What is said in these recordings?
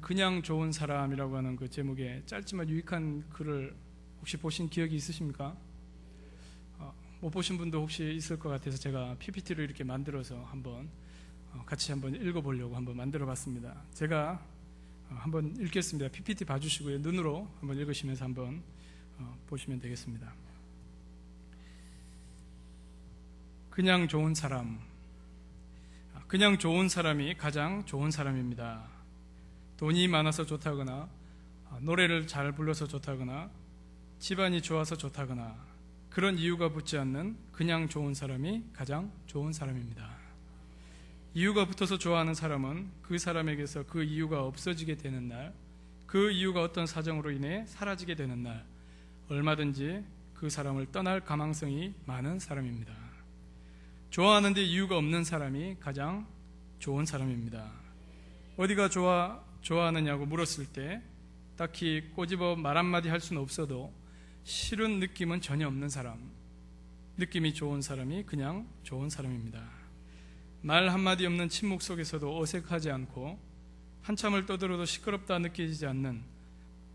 그냥 좋은 사람이라고 하는 그 제목의 짧지만 유익한 글을 혹시 보신 기억이 있으십니까? 못 보신 분도 혹시 있을 것 같아서 제가 PPT를 이렇게 만들어서 같이 한번 읽어보려고 한번 만들어 봤습니다. 제가 한번 읽겠습니다. PPT 봐주시고요. 눈으로 한번 읽으시면서 한번 보시면 되겠습니다. 그냥 좋은 사람. 그냥 좋은 사람이 가장 좋은 사람입니다. 돈이 많아서 좋다거나 노래를 잘 불러서 좋다거나 집안이 좋아서 좋다거나 그런 이유가 붙지 않는 그냥 좋은 사람이 가장 좋은 사람입니다. 이유가 붙어서 좋아하는 사람은 그 사람에게서 그 이유가 없어지게 되는 날, 그 이유가 어떤 사정으로 인해 사라지게 되는 날 얼마든지 그 사람을 떠날 가망성이 많은 사람입니다. 좋아하는데 이유가 없는 사람이 가장 좋은 사람입니다. 어디가 좋아하느냐고 물었을 때 딱히 꼬집어 말 한마디 할 수는 없어도 싫은 느낌은 전혀 없는 사람, 느낌이 좋은 사람이 그냥 좋은 사람입니다. 말 한마디 없는 침묵 속에서도 어색하지 않고 한참을 떠들어도 시끄럽다 느껴지지 않는,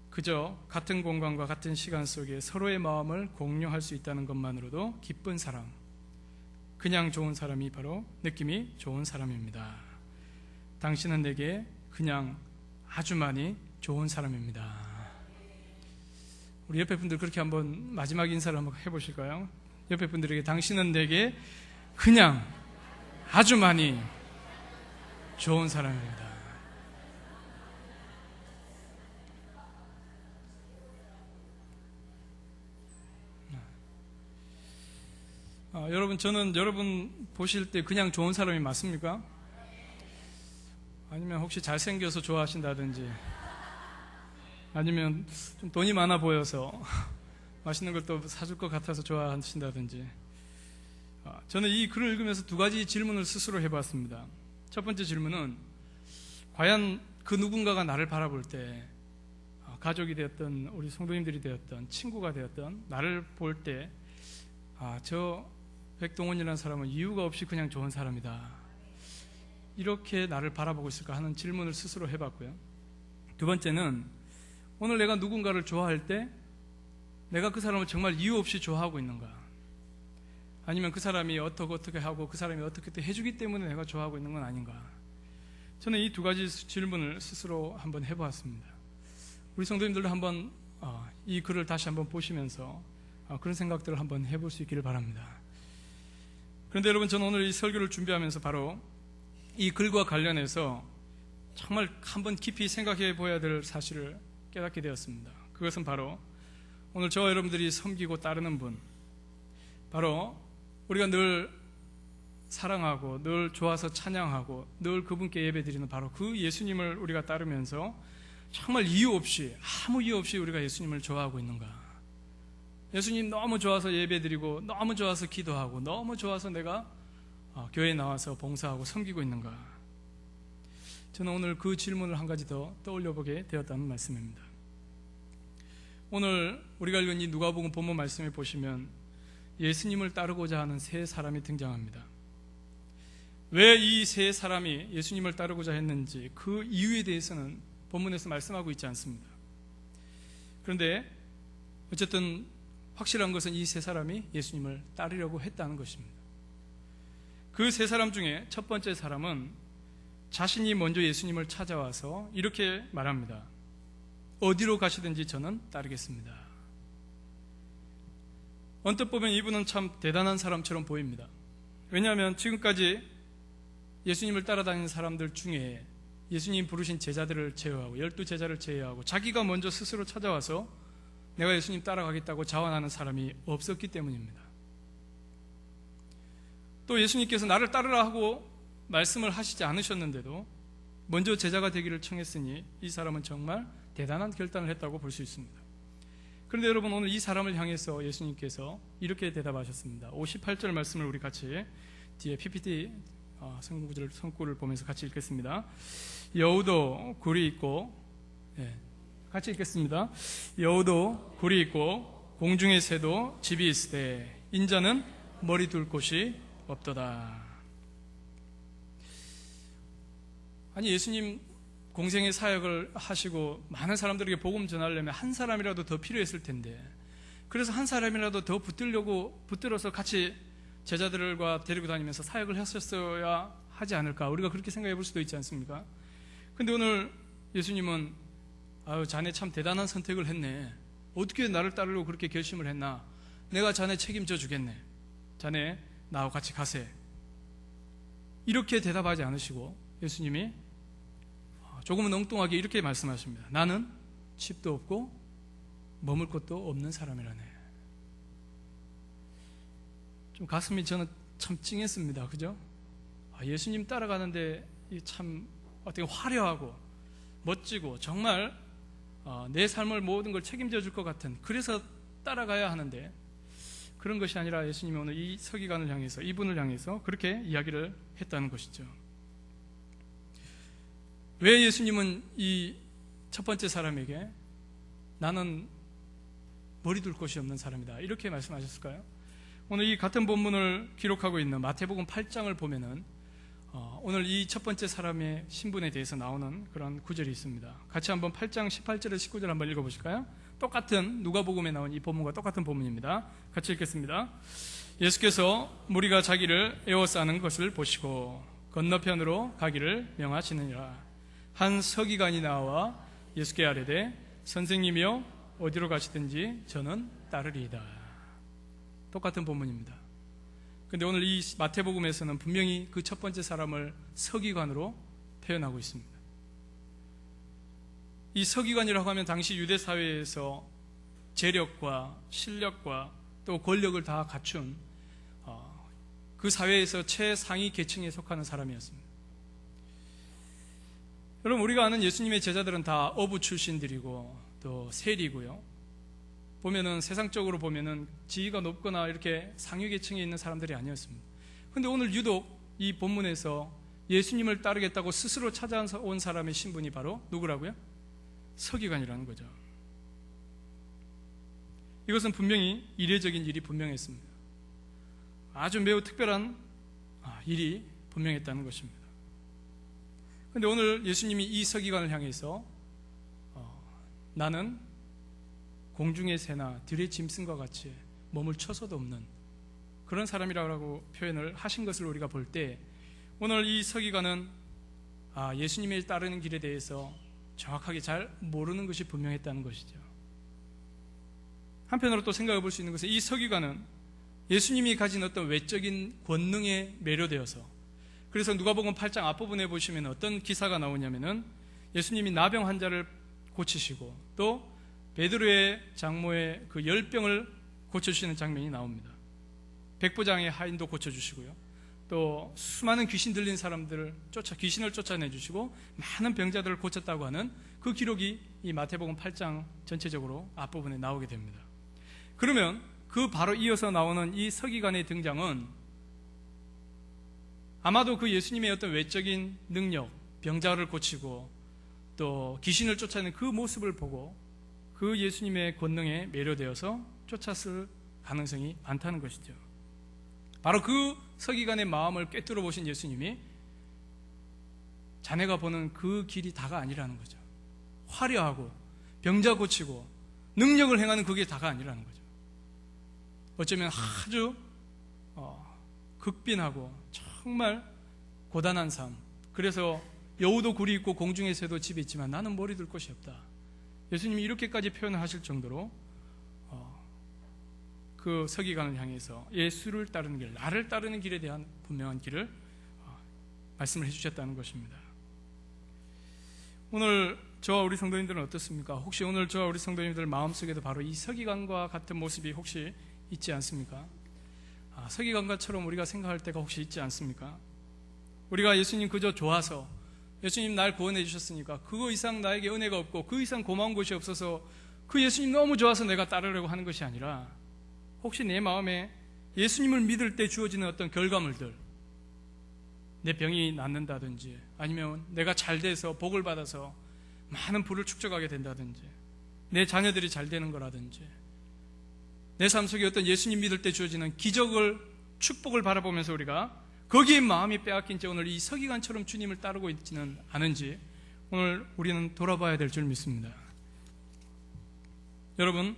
그저 같은 공간과 같은 시간 속에 서로의 마음을 공유할 수 있다는 것만으로도 기쁜 사람, 그냥 좋은 사람이 바로 느낌이 좋은 사람입니다. 당신은 내게 그냥 아주 많이 좋은 사람입니다. 우리 옆에 분들 그렇게 한번 마지막 인사를 한번 해보실까요? 옆에 분들에게 당신은 내게 그냥 아주 많이 좋은 사람입니다. 여러분, 저는 여러분 보실 때 그냥 좋은 사람이 맞습니까? 아니면 혹시 잘생겨서 좋아하신다든지, 아니면 좀 돈이 많아 보여서 맛있는 걸 또 사줄 것 같아서 좋아하신다든지. 저는 이 글을 읽으면서 두 가지 질문을 스스로 해봤습니다. 첫 번째 질문은, 과연 그 누군가가 나를 바라볼 때, 가족이 되었던 우리 성도님들이 되었던 친구가 되었던 나를 볼 때, 저 백동원이라는 사람은 이유가 없이 그냥 좋은 사람이다, 이렇게 나를 바라보고 있을까 하는 질문을 스스로 해봤고요. 두 번째는, 오늘 내가 누군가를 좋아할 때 내가 그 사람을 정말 이유 없이 좋아하고 있는가, 아니면 그 사람이 어떻게 하고 그 사람이 어떻게 해주기 때문에 내가 좋아하고 있는 건 아닌가. 저는 이 두 가지 질문을 스스로 한번 해보았습니다. 우리 성도님들도 한번 이 글을 다시 한번 보시면서 그런 생각들을 한번 해볼 수 있기를 바랍니다. 그런데 여러분, 저는 오늘 이 설교를 준비하면서 바로 이 글과 관련해서 정말 한번 깊이 생각해 보아야 될 사실을 깨닫게 되었습니다. 그것은 바로 오늘 저와 여러분들이 섬기고 따르는 분, 바로 우리가 늘 사랑하고 늘 좋아서 찬양하고 늘 그분께 예배드리는 바로 그 예수님을 우리가 따르면서 정말 이유 없이, 아무 이유 없이 우리가 예수님을 좋아하고 있는가. 예수님 너무 좋아서 예배드리고 너무 좋아서 기도하고 너무 좋아서 내가 교회에 나와서 봉사하고 섬기고 있는가. 저는 오늘 그 질문을 한 가지 더 떠올려보게 되었다는 말씀입니다. 오늘 우리가 읽은 이 누가복음 본문 말씀에 보시면 예수님을 따르고자 하는 세 사람이 등장합니다. 왜 이 세 사람이 예수님을 따르고자 했는지 그 이유에 대해서는 본문에서 말씀하고 있지 않습니다. 그런데 어쨌든 확실한 것은 이 세 사람이 예수님을 따르려고 했다는 것입니다. 그 세 사람 중에 첫 번째 사람은 자신이 먼저 예수님을 찾아와서 이렇게 말합니다. 어디로 가시든지 저는 따르겠습니다. 언뜻 보면 이분은 참 대단한 사람처럼 보입니다. 왜냐하면 지금까지 예수님을 따라다니는 사람들 중에 예수님 부르신 제자들을 제외하고 12제자를 제외하고 자기가 먼저 스스로 찾아와서 내가 예수님 따라가겠다고 자원하는 사람이 없었기 때문입니다. 또 예수님께서 나를 따르라 하고 말씀을 하시지 않으셨는데도 먼저 제자가 되기를 청했으니 이 사람은 정말 대단한 결단을 했다고 볼 수 있습니다. 그런데 여러분, 오늘 이 사람을 향해서 예수님께서 이렇게 대답하셨습니다. 58절 말씀을 우리 같이 뒤에 PPT 성구를 보면서 같이 읽겠습니다. 여우도 굴이 있고, 같이 읽겠습니다. 여우도 굴이 있고 공중의 새도 집이 있으되 인자는 머리 둘 곳이 없도다. 아니, 예수님 공생의 사역을 하시고 많은 사람들에게 복음 전하려면 한 사람이라도 더 필요했을 텐데, 그래서 한 사람이라도 더 붙들어서 같이 제자들과 데리고 다니면서 사역을 했었어야 하지 않을까, 우리가 그렇게 생각해 볼 수도 있지 않습니까? 근데 오늘 예수님은 아유, 자네 참 대단한 선택을 했네. 어떻게 나를 따르려고 그렇게 결심을 했나? 내가 자네 책임져 주겠네. 자네 나와 같이 가세. 이렇게 대답하지 않으시고 예수님이 조금은 엉뚱하게 이렇게 말씀하십니다. 나는 집도 없고 머물 곳도 없는 사람이라네. 좀 가슴이 저는 참 찡했습니다. 그죠? 예수님 따라가는데 참 어떻게 화려하고 멋지고 정말 내 삶을 모든 걸 책임져 줄 것 같은, 그래서 따라가야 하는데 그런 것이 아니라 예수님이 오늘 이 서기관을 향해서, 이분을 향해서 그렇게 이야기를 했다는 것이죠. 왜 예수님은 이 첫 번째 사람에게 나는 머리 둘 곳이 없는 사람이다 이렇게 말씀하셨을까요? 오늘 이 같은 본문을 기록하고 있는 마태복음 8장을 보면은 오늘 이 첫 번째 사람의 신분에 대해서 나오는 그런 구절이 있습니다. 같이 한번 8장 18절에 19절 한번 읽어보실까요? 똑같은 누가복음에 나온 이 본문과 똑같은 본문입니다. 같이 읽겠습니다. 예수께서 무리가 자기를 에워싸는 것을 보시고 건너편으로 가기를 명하시느니라. 한 서기관이 나와 예수께 아뢰되 선생님이여 어디로 가시든지 저는 따르리이다. 똑같은 본문입니다. 근데 오늘 이 마태복음에서는 분명히 그 첫 번째 사람을 서기관으로 표현하고 있습니다. 이 서기관이라고 하면 당시 유대 사회에서 재력과 실력과 또 권력을 다 갖춘 그 사회에서 최상위 계층에 속하는 사람이었습니다. 여러분, 우리가 아는 예수님의 제자들은 다 어부 출신들이고 또 세리고요. 보면은 세상적으로 보면은 지위가 높거나 이렇게 상위 계층에 있는 사람들이 아니었습니다. 그런데 오늘 유독 이 본문에서 예수님을 따르겠다고 스스로 찾아온 사람의 신분이 바로 누구라고요? 서기관이라는 거죠. 이것은 분명히 이례적인 일이 분명했습니다. 아주 매우 특별한 일이 분명했다는 것입니다. 그런데 오늘 예수님이 이 서기관을 향해서 나는 공중의 새나 들의 짐승과 같이 몸을 쳐서도 없는 그런 사람이라고 표현을 하신 것을 우리가 볼 때, 오늘 이 서기관은 예수님을 따르는 길에 대해서 정확하게 잘 모르는 것이 분명했다는 것이죠. 한편으로 또 생각해 볼 수 있는 것은 이 서기관은 예수님이 가진 어떤 외적인 권능에 매료되어서, 그래서 누가복음 8장 앞부분에 보시면 어떤 기사가 나오냐면은 예수님이 나병 환자를 고치시고 또 베드로의 장모의 그 열병을 고쳐주시는 장면이 나옵니다. 백부장의 하인도 고쳐주시고요. 또 수많은 귀신 들린 사람들을 귀신을 쫓아내주시고 많은 병자들을 고쳤다고 하는 그 기록이 이 마태복음 8장 전체적으로 앞부분에 나오게 됩니다. 그러면 그 바로 이어서 나오는 이 서기관의 등장은 아마도 그 예수님의 어떤 외적인 능력, 병자를 고치고 또 귀신을 쫓아내는 그 모습을 보고 그 예수님의 권능에 매료되어서 쫓았을 가능성이 많다는 것이죠. 바로 그 서기관의 마음을 꿰뚫어 보신 예수님이 자네가 보는 그 길이 다가 아니라는 거죠. 화려하고 병자 고치고 능력을 행하는 그게 다가 아니라는 거죠. 어쩌면 아주 극빈하고 정말 고단한 삶, 그래서 여우도 굴이 있고 공중의 새도 집에 있지만 나는 머리 둘 곳이 없다. 예수님이 이렇게까지 표현을 하실 정도로 그 서기관을 향해서 예수를 따르는 길, 나를 따르는 길에 대한 분명한 길을 말씀을 해주셨다는 것입니다. 오늘 저와 우리 성도님들은 어떻습니까? 혹시 오늘 저와 우리 성도님들 마음속에도 바로 이 서기관과 같은 모습이 혹시 있지 않습니까? 서기관과처럼 우리가 생각할 때가 혹시 있지 않습니까? 우리가 예수님 그저 좋아서, 예수님 날 구원해 주셨으니까 그거 이상 나에게 은혜가 없고 그 이상 고마운 것이 없어서 그 예수님 너무 좋아서 내가 따르려고 하는 것이 아니라, 혹시 내 마음에 예수님을 믿을 때 주어지는 어떤 결과물들, 내 병이 낫는다든지 아니면 내가 잘 돼서 복을 받아서 많은 부를 축적하게 된다든지 내 자녀들이 잘 되는 거라든지 내 삶 속에 어떤 예수님 믿을 때 주어지는 기적을, 축복을 바라보면서 우리가 거기에 마음이 빼앗긴 채 오늘 이 서기관처럼 주님을 따르고 있지는 않은지 오늘 우리는 돌아봐야 될 줄 믿습니다. 여러분,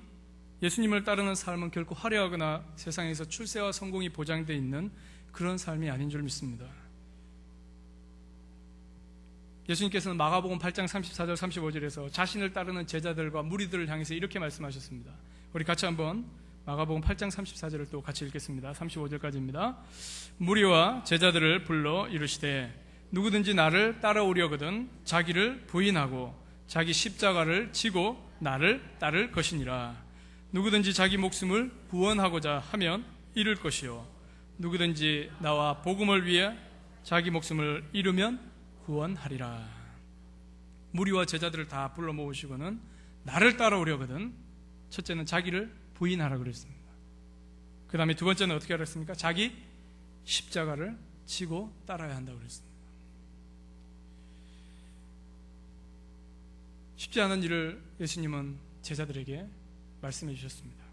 예수님을 따르는 삶은 결코 화려하거나 세상에서 출세와 성공이 보장되어 있는 그런 삶이 아닌 줄 믿습니다. 예수님께서는 마가복음 8장 34절 35절에서 자신을 따르는 제자들과 무리들을 향해서 이렇게 말씀하셨습니다. 우리 같이 한번 마가복음 8장 34절을 또 같이 읽겠습니다. 35절까지입니다. 무리와 제자들을 불러 이르시되 누구든지 나를 따라오려거든 자기를 부인하고 자기 십자가를 지고 나를 따를 것이니라. 누구든지 자기 목숨을 구원하고자 하면 잃을 것이요 누구든지 나와 복음을 위해 자기 목숨을 잃으면 구원하리라. 무리와 제자들을 다 불러 모으시고는 나를 따라오려거든 첫째는 자기를 부인하라 그랬습니다. 그 다음에 두 번째는 어떻게 하랬습니까? 자기 십자가를 지고 따라야 한다고 그랬습니다. 쉽지 않은 일을 예수님은 제자들에게 말씀해 주셨습니다.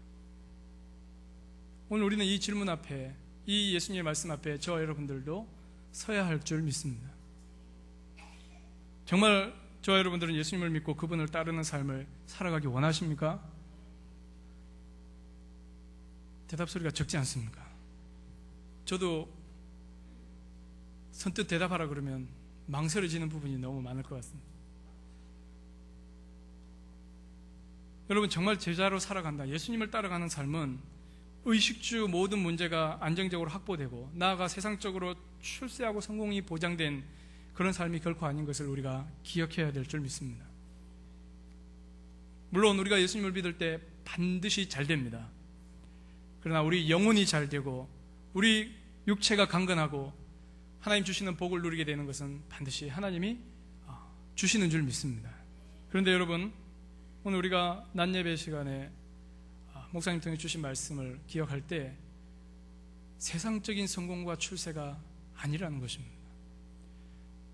오늘 우리는 이 질문 앞에, 이 예수님의 말씀 앞에 저와 여러분들도 서야 할 줄 믿습니다. 정말 저와 여러분들은 예수님을 믿고 그분을 따르는 삶을 살아가기 원하십니까? 대답 소리가 적지 않습니까? 저도 선뜻 대답하라 그러면 망설여지는 부분이 너무 많을 것 같습니다. 여러분, 정말 제자로 살아간다, 예수님을 따라가는 삶은 의식주 모든 문제가 안정적으로 확보되고 나아가 세상적으로 출세하고 성공이 보장된 그런 삶이 결코 아닌 것을 우리가 기억해야 될 줄 믿습니다. 물론 우리가 예수님을 믿을 때 반드시 잘 됩니다. 그러나 우리 영혼이 잘 되고 우리 육체가 강건하고 하나님 주시는 복을 누리게 되는 것은 반드시 하나님이 주시는 줄 믿습니다. 그런데 여러분, 오늘 우리가 낮 예배 시간에 목사님 통해 주신 말씀을 기억할 때 세상적인 성공과 출세가 아니라는 것입니다.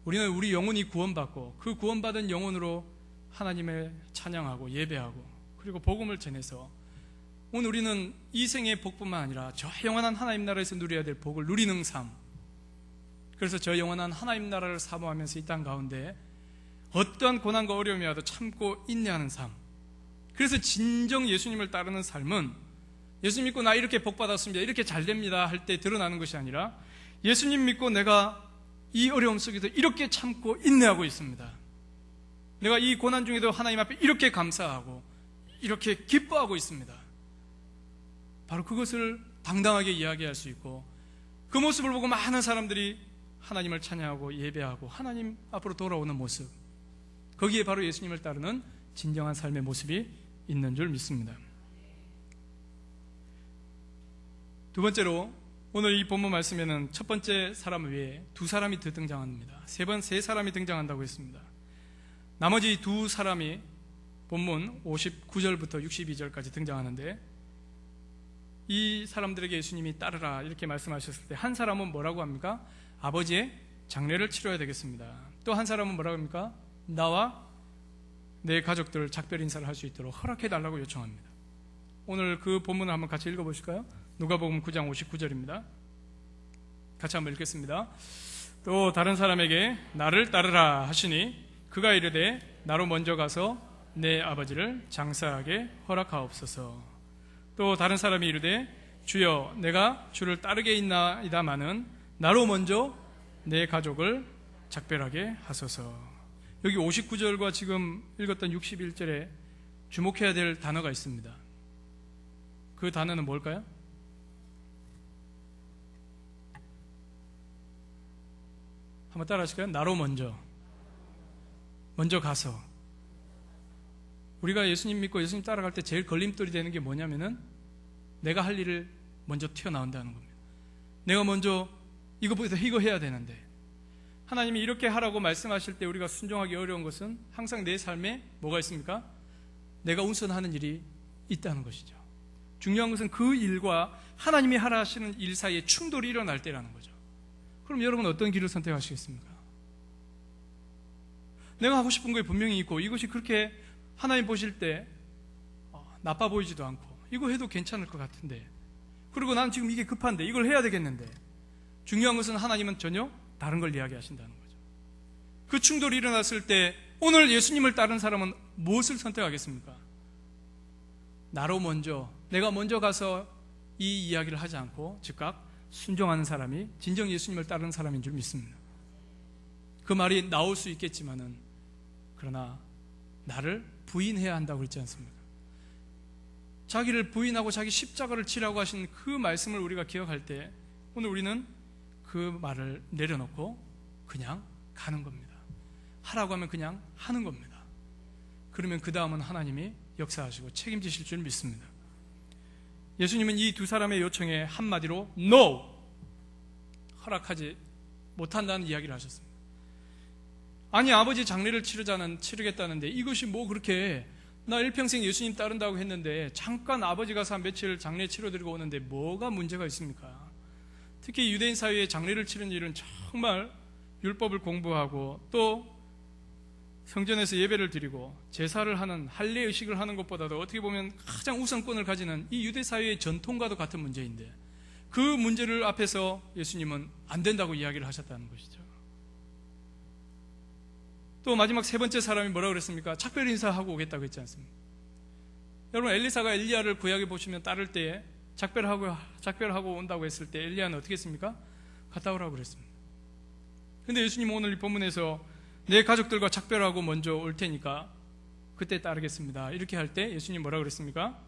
우리는 우리 영혼이 구원받고 그 구원받은 영혼으로 하나님을 찬양하고 예배하고 그리고 복음을 전해서 오늘 우리는 이 생의 복뿐만 아니라 저 영원한 하나님 나라에서 누려야 될 복을 누리는 삶, 그래서 저 영원한 하나님 나라를 사모하면서 이 땅 가운데 어떠한 고난과 어려움이 와도 참고 인내하는 삶, 그래서 진정 예수님을 따르는 삶은 예수님 믿고 나 이렇게 복받았습니다, 이렇게 잘됩니다 할 때 드러나는 것이 아니라 예수님 믿고 내가 이 어려움 속에서 이렇게 참고 인내하고 있습니다, 내가 이 고난 중에도 하나님 앞에 이렇게 감사하고 이렇게 기뻐하고 있습니다, 바로 그것을 당당하게 이야기할 수 있고 그 모습을 보고 많은 사람들이 하나님을 찬양하고 예배하고 하나님 앞으로 돌아오는 모습, 거기에 바로 예수님을 따르는 진정한 삶의 모습이 있는 줄 믿습니다. 두 번째로 오늘 이 본문 말씀에는 첫 번째 사람 외에 두 사람이 더 등장합니다. 세 사람이 등장한다고 했습니다. 나머지 두 사람이 본문 59절부터 62절까지 등장하는데 이 사람들에게 예수님이 따르라 이렇게 말씀하셨을 때 한 사람은 뭐라고 합니까? 아버지의 장례를 치러야 되겠습니다. 또 한 사람은 뭐라고 합니까? 나와 내 가족들 작별 인사를 할 수 있도록 허락해 달라고 요청합니다. 오늘 그 본문을 한번 같이 읽어보실까요? 누가복음 9장 59절입니다. 같이 한번 읽겠습니다. 또 다른 사람에게 나를 따르라 하시니 그가 이르되 나로 먼저 가서 내 아버지를 장사하게 허락하옵소서. 또 다른 사람이 이르되 주여 내가 주를 따르게 있나이다마는 나로 먼저 내 가족을 작별하게 하소서. 여기 59절과 지금 읽었던 61절에 주목해야 될 단어가 있습니다. 그 단어는 뭘까요? 한번 따라 하실까요? 나로 먼저 가서. 우리가 예수님 믿고 예수님 따라갈 때 제일 걸림돌이 되는 게 뭐냐면은 내가 할 일을 먼저 튀어나온다는 겁니다. 내가 먼저 이거보다 이거 해야 되는데, 하나님이 이렇게 하라고 말씀하실 때 우리가 순종하기 어려운 것은 항상 내 삶에 뭐가 있습니까? 내가 운선하는 일이 있다는 것이죠. 중요한 것은 그 일과 하나님이 하라 하시는 일 사이에 충돌이 일어날 때라는 거죠. 그럼 여러분 어떤 길을 선택하시겠습니까? 내가 하고 싶은 게 분명히 있고 이것이 그렇게 하나님 보실 때 나빠 보이지도 않고 이거 해도 괜찮을 것 같은데, 그리고 난 지금 이게 급한데 이걸 해야 되겠는데, 중요한 것은 하나님은 전혀 다른 걸 이야기하신다는 거죠. 그 충돌이 일어났을 때 오늘 예수님을 따른 사람은 무엇을 선택하겠습니까? 나로 먼저, 내가 먼저 가서 이 이야기를 하지 않고 즉각 순종하는 사람이 진정 예수님을 따르는 사람인 줄 믿습니다. 그 말이 나올 수 있겠지만은 그러나 나를 부인해야 한다고 그랬지 않습니까? 자기를 부인하고 자기 십자가를 지라고 하신 그 말씀을 우리가 기억할 때 오늘 우리는 그 말을 내려놓고 그냥 가는 겁니다. 하라고 하면 그냥 하는 겁니다. 그러면 그 다음은 하나님이 역사하시고 책임지실 줄 믿습니다. 예수님은 이 두 사람의 요청에 한마디로 No! 허락하지 못한다는 이야기를 하셨습니다. 아니, 아버지 장례를 치르겠다는데 이것이 뭐 그렇게, 나 일평생 예수님 따른다고 했는데 잠깐 아버지 가서 한 며칠 장례 치러드리고 오는데 뭐가 문제가 있습니까? 특히 유대인 사회에 장례를 치르는 일은 정말 율법을 공부하고 또 성전에서 예배를 드리고 제사를 하는, 할례 의식을 하는 것보다도 어떻게 보면 가장 우선권을 가지는 이 유대 사회의 전통과도 같은 문제인데 그 문제를 앞에서 예수님은 안 된다고 이야기를 하셨다는 것이죠. 또 마지막 세 번째 사람이 뭐라고 그랬습니까? 작별 인사하고 오겠다고 했지 않습니까? 여러분, 엘리사가 엘리야를 구약에 보시면 따를 때에 작별하고 온다고 했을 때 엘리야는 어떻게 했습니까? 갔다 오라고 그랬습니다. 근데 예수님은 오늘 이 본문에서 내 가족들과 작별하고 먼저 올 테니까 그때 따르겠습니다, 이렇게 할 때 예수님 뭐라고 그랬습니까?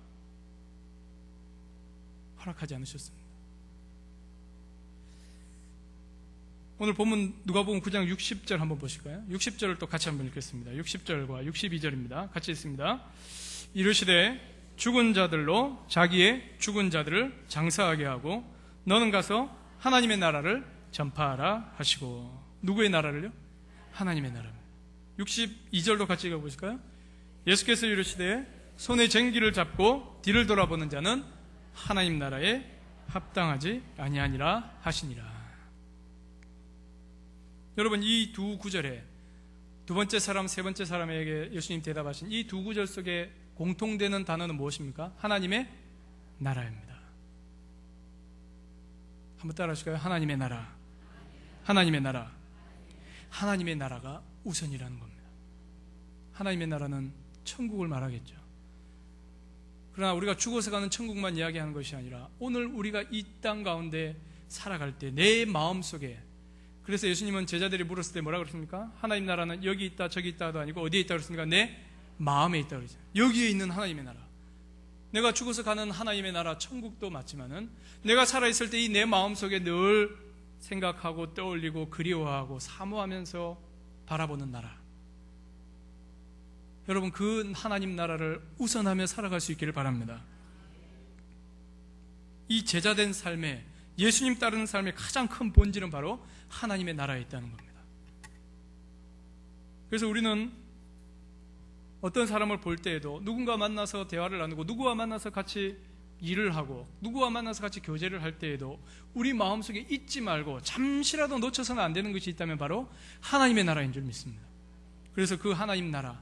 허락하지 않으셨습니다. 오늘 본문 누가복음 9장 60절 한번 보실까요? 60절을 또 같이 한번 읽겠습니다. 60절과 62절입니다. 같이 읽습니다. 이르시되 죽은 자들로 자기의 죽은 자들을 장사하게 하고 너는 가서 하나님의 나라를 전파하라 하시고. 누구의 나라를요? 하나님의 나라입니다. 62절도 같이 읽어보실까요? 예수께서 이르시되 손에 쟁기를 잡고 뒤를 돌아보는 자는 하나님 나라에 합당하지 아니하니라 하시니라. 여러분, 이 두 구절에 두 번째 사람, 세 번째 사람에게 예수님 대답하신 이 두 구절 속에 공통되는 단어는 무엇입니까? 하나님의 나라입니다. 한번 따라 하실까요? 하나님의 나라. 하나님의 나라. 하나님의 나라가 우선이라는 겁니다. 하나님의 나라는 천국을 말하겠죠. 그러나 우리가 죽어서 가는 천국만 이야기하는 것이 아니라 오늘 우리가 이 땅 가운데 살아갈 때 내 마음속에, 그래서 예수님은 제자들이 물었을 때 뭐라고 그랬습니까? 하나님 나라는 여기 있다 저기 있다도 아니고 어디에 있다 그랬습니까? 내 마음에 있다 그러죠. 여기에 있는 하나님의 나라, 내가 죽어서 가는 하나님의 나라 천국도 맞지만은 내가 살아있을 때 이 내 마음속에 늘 생각하고 떠올리고 그리워하고 사모하면서 바라보는 나라, 여러분 그 하나님 나라를 우선하며 살아갈 수 있기를 바랍니다. 이 제자된 삶에, 예수님 따르는 삶의 가장 큰 본질은 바로 하나님의 나라에 있다는 겁니다. 그래서 우리는 어떤 사람을 볼 때에도 누군가 만나서 대화를 나누고 누구와 만나서 같이 일을 하고 누구와 만나서 같이 교제를 할 때에도 우리 마음속에 잊지 말고 잠시라도 놓쳐서는 안 되는 것이 있다면 바로 하나님의 나라인 줄 믿습니다. 그래서 그 하나님 나라,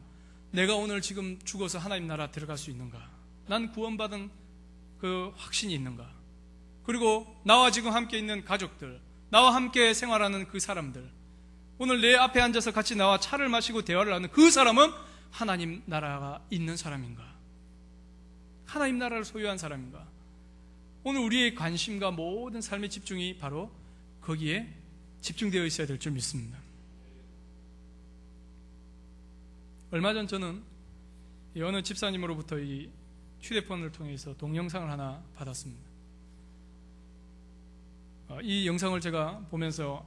내가 오늘 지금 죽어서 하나님 나라 들어갈 수 있는가? 난 구원받은 그 확신이 있는가? 그리고 나와 지금 함께 있는 가족들, 나와 함께 생활하는 그 사람들, 오늘 내 앞에 앉아서 같이 나와 차를 마시고 대화를 하는 그 사람은 하나님 나라가 있는 사람인가? 하나님 나라를 소유한 사람인가? 오늘 우리의 관심과 모든 삶의 집중이 바로 거기에 집중되어 있어야 될 줄 믿습니다. 얼마 전 저는 어느 집사님으로부터 이 휴대폰을 통해서 동영상을 하나 받았습니다. 이 영상을 제가 보면서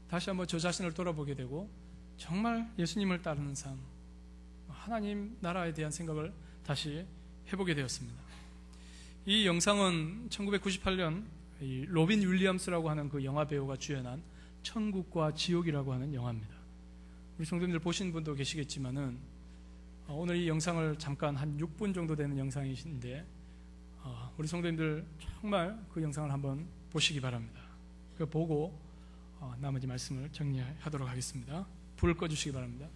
다시 한번 저 자신을 돌아보게 되고 정말 예수님을 따르는 삶, 하나님 나라에 대한 생각을 다시 해보게 되었습니다. 이 영상은 1998년 로빈 윌리엄스라고 하는 그 영화 배우가 주연한 천국과 지옥이라고 하는 영화입니다. 우리 성도님들 보신 분도 계시겠지만은 오늘 이 영상을 잠깐 한 6분 정도 되는 영상이신데 우리 성도님들 정말 그 영상을 한번 보시기 바랍니다. 그 보고 나머지 말씀을 정리하도록 하겠습니다. 불을 꺼주시기 바랍니다.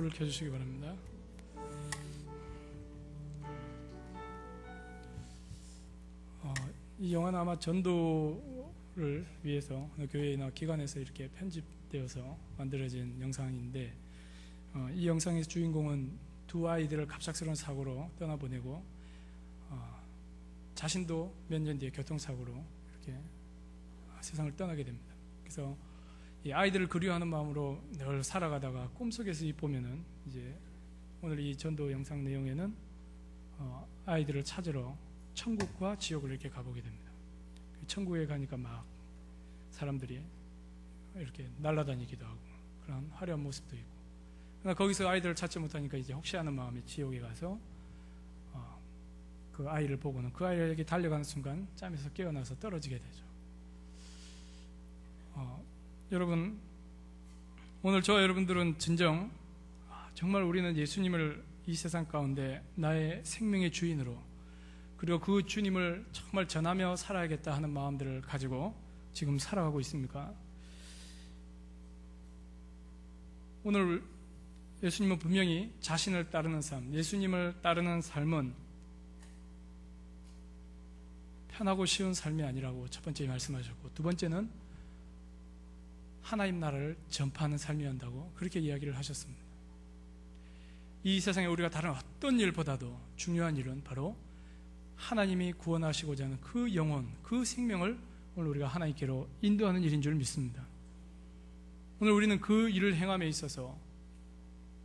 불을 켜주시기 바랍니다. 이 영화는 아마 전도를 위해서 어느 교회나 기관에서 이렇게 편집되어서 만들어진 영상인데, 이 영상의 주인공은 두 아이들을 갑작스러운 사고로 떠나보내고 자신도 몇 년 뒤에 교통사고로 이렇게 세상을 떠나게 됩니다. 그래서 이 아이들을 그리워하는 마음으로 늘 살아가다가 꿈속에서 보면은 이제 오늘 이 전도 영상 내용에는 아이들을 찾으러 천국과 지옥을 이렇게 가보게 됩니다. 천국에 가니까 막 사람들이 이렇게 날아다니기도 하고 그런 화려한 모습도 있고, 그러나 거기서 아이들을 찾지 못하니까 이제 혹시 하는 마음에 지옥에 가서 그 아이를 보고는 그 아이에게 달려가는 순간 잠에서 깨어나서 떨어지게 되죠. 여러분, 오늘 저와 여러분들은 진정 정말 우리는 예수님을 이 세상 가운데 나의 생명의 주인으로, 그리고 그 주님을 정말 전하며 살아야겠다 하는 마음들을 가지고 지금 살아가고 있습니까? 오늘 예수님은 분명히 자신을 따르는 삶, 예수님을 따르는 삶은 편하고 쉬운 삶이 아니라고 첫 번째 말씀하셨고, 두 번째는 하나님 나라를 전파하는 삶이어야 한다고 그렇게 이야기를 하셨습니다. 이 세상에 우리가 다른 어떤 일보다도 중요한 일은 바로 하나님이 구원하시고자 하는 그 영혼, 그 생명을 오늘 우리가 하나님께로 인도하는 일인 줄 믿습니다. 오늘 우리는 그 일을 행함에 있어서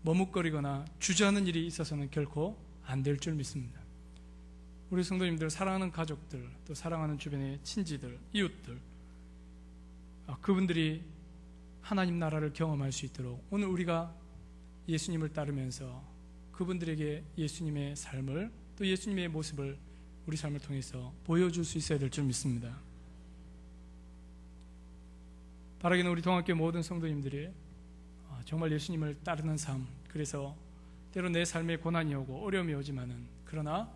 머뭇거리거나 주저하는 일이 있어서는 결코 안 될 줄 믿습니다. 우리 성도님들, 사랑하는 가족들, 또 사랑하는 주변의 친지들, 이웃들, 그분들이 하나님 나라를 경험할 수 있도록 오늘 우리가 예수님을 따르면서 그분들에게 예수님의 삶을, 또 예수님의 모습을 우리 삶을 통해서 보여줄 수 있어야 될 줄 믿습니다. 바라기는 우리 동학교 모든 성도님들이 정말 예수님을 따르는 삶, 그래서 때로 내 삶에 고난이 오고 어려움이 오지만은, 그러나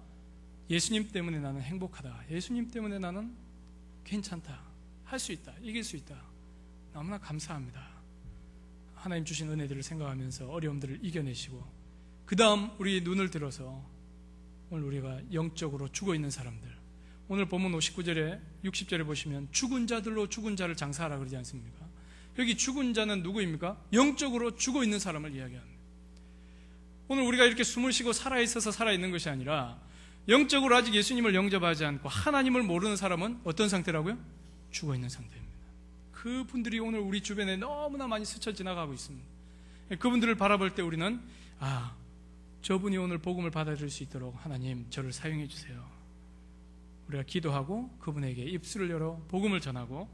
예수님 때문에 나는 행복하다, 예수님 때문에 나는 괜찮다, 할 수 있다, 이길 수 있다, 너무나 감사합니다. 하나님 주신 은혜들을 생각하면서 어려움들을 이겨내시고, 그 다음 우리 눈을 들어서 오늘 우리가 영적으로 죽어있는 사람들, 오늘 본문 59절에 60절에 보시면 죽은 자들로 죽은 자를 장사하라 그러지 않습니까? 여기 죽은 자는 누구입니까? 영적으로 죽어있는 사람을 이야기합니다. 오늘 우리가 이렇게 숨을 쉬고 살아있어서 살아있는 것이 아니라 영적으로 아직 예수님을 영접하지 않고 하나님을 모르는 사람은 어떤 상태라고요? 죽어있는 상태입니다. 그분들이 오늘 우리 주변에 너무나 많이 스쳐 지나가고 있습니다. 그분들을 바라볼 때 우리는 저분이 오늘 복음을 받아들일 수 있도록 하나님 저를 사용해 주세요. 우리가 기도하고 그분에게 입술을 열어 복음을 전하고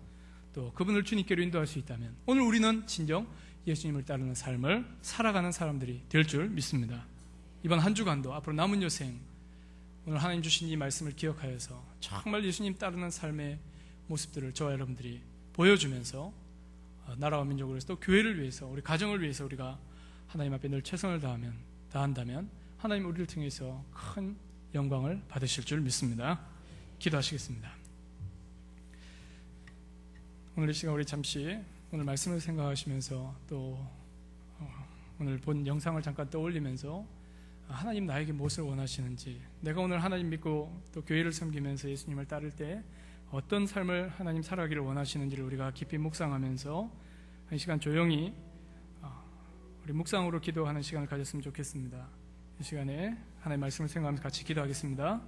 또 그분을 주님께로 인도할 수 있다면 오늘 우리는 진정 예수님을 따르는 삶을 살아가는 사람들이 될 줄 믿습니다. 이번 한 주간도 앞으로 남은 여생 오늘 하나님 주신 이 말씀을 기억하여서 정말 예수님 따르는 삶의 모습들을 저와 여러분들이 보여주면서 나라와 민족을 위해서 또 교회를 위해서 우리 가정을 위해서 우리가 하나님 앞에 늘 최선을 다한다면 하나님 우리를 통해서 큰 영광을 받으실 줄 믿습니다. 기도하시겠습니다. 오늘 이 시간 우리 잠시 오늘 말씀을 생각하시면서 또 오늘 본 영상을 잠깐 떠올리면서 하나님 나에게 무엇을 원하시는지, 내가 오늘 하나님 믿고 또 교회를 섬기면서 예수님을 따를 때 어떤 삶을 하나님 살아가기를 원하시는지를 우리가 깊이 묵상하면서 한 시간 조용히 우리 묵상으로 기도하는 시간을 가졌으면 좋겠습니다. 이 시간에 하나님 말씀을 생각하면서 같이 기도하겠습니다.